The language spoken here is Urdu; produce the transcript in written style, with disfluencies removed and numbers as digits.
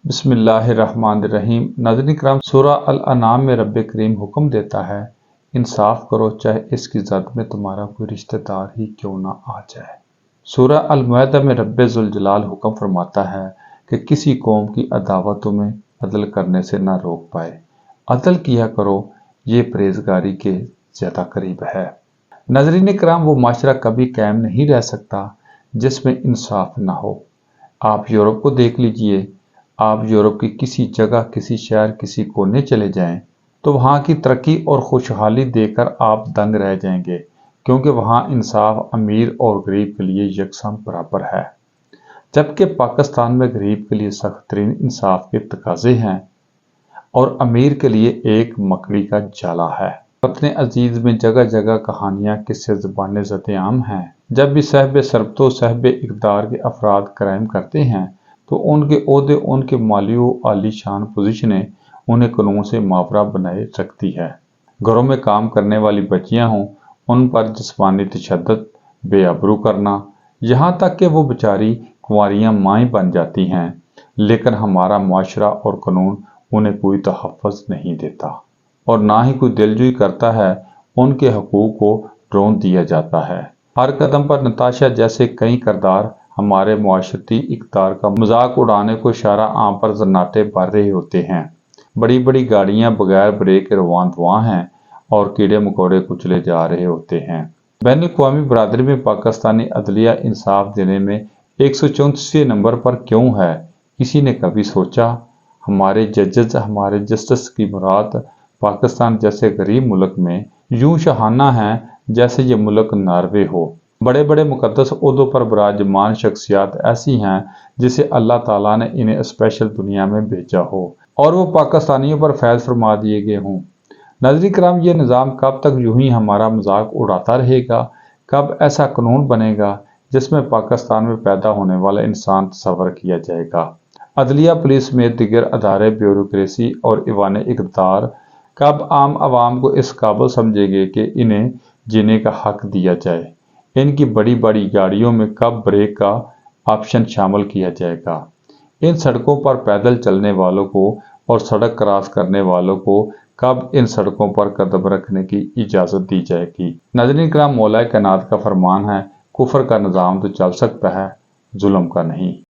بسم اللہ الرحمن الرحیم۔ ناظرین کرام، سورہ الانعام میں رب کریم حکم دیتا ہے انصاف کرو چاہے اس کی زد میں تمہارا کوئی رشتہ دار ہی کیوں نہ آ جائے۔ سورہ المائدہ میں رب ذوالجلال حکم فرماتا ہے کہ کسی قوم کی عداوت تمہیں عدل کرنے سے نہ روک پائے، عدل کیا کرو، یہ پرہیزگاری کے زیادہ قریب ہے۔ ناظرین کرام، وہ معاشرہ کبھی قائم نہیں رہ سکتا جس میں انصاف نہ ہو۔ آپ یورپ کو دیکھ لیجئے، آپ یورپ کی کسی جگہ، کسی شہر، کسی کونے چلے جائیں تو وہاں کی ترقی اور خوشحالی دیکھ کر آپ دنگ رہ جائیں گے، کیونکہ وہاں انصاف امیر اور غریب کے لیے یکساں برابر ہے، جبکہ پاکستان میں غریب کے لیے سخت ترین انصاف کے تقاضے ہیں اور امیر کے لیے ایک مکڑی کا جالا ہے۔ وطن عزیز میں جگہ جگہ کہانیاں، قصے زبان زد عام ہیں۔ جب بھی صاحب سربت و صاحب اقتدار کے افراد کرائم کرتے ہیں تو ان کے عہدے، ان کے مالی و عالی شان پوزیشنیں انہیں قانون سے ماورا بنائے رکھتی ہے۔ گھروں میں کام کرنے والی بچیاں ہوں، ان پر جسمانی تشدد، بے آبرو کرنا، یہاں تک کہ وہ بیچاری کنواریاں مائیں بن جاتی ہیں، لیکن ہمارا معاشرہ اور قانون انہیں کوئی تحفظ نہیں دیتا اور نہ ہی کوئی دلجوئی کرتا ہے، ان کے حقوق کو ڈھون دیا جاتا ہے۔ ہر قدم پر نتاشا جیسے کئی کردار ہمارے معاشرتی اقدار کا مذاق اڑانے کو شارع عام پر زناٹے بھر رہے ہوتے ہیں۔ بڑی بڑی گاڑیاں بغیر بریک کے رواں دواں ہیں اور کیڑے مکوڑے کچلے جا رہے ہوتے ہیں۔ بین الاقوامی برادری میں پاکستانی عدلیہ انصاف دینے میں 134 نمبر پر کیوں ہے؟ کسی نے کبھی سوچا؟ ہمارے ججز، ہمارے جسٹس کی مراد پاکستان جیسے غریب ملک میں یوں شاہانہ ہیں جیسے یہ ملک ناروے ہو۔ بڑے بڑے مقدس عہدوں پر براجمان شخصیات ایسی ہیں جسے اللہ تعالیٰ نے انہیں اسپیشل دنیا میں بھیجا ہو اور وہ پاکستانیوں پر فیض فرما دیے گئے ہوں۔ ناظرین کرام، یہ نظام کب تک یوں ہی ہمارا مذاق اڑاتا رہے گا؟ کب ایسا قانون بنے گا جس میں پاکستان میں پیدا ہونے والا انسان تصور کیا جائے گا؟ عدلیہ، پولیس میں دیگر ادارے، بیوروکریسی اور ایوان اقتدار کب عام عوام کو اس قابل سمجھے گے کہ انہیں جینے کا حق دیا جائے؟ ان کی بڑی بڑی گاڑیوں میں کب بریک کا آپشن شامل کیا جائے گا؟ ان سڑکوں پر پیدل چلنے والوں کو اور سڑک کراس کرنے والوں کو کب ان سڑکوں پر قدم رکھنے کی اجازت دی جائے گی؟ ناظرین کرام، مولا کائنات کا فرمان ہے، کفر کا نظام تو چل سکتا ہے، ظلم کا نہیں۔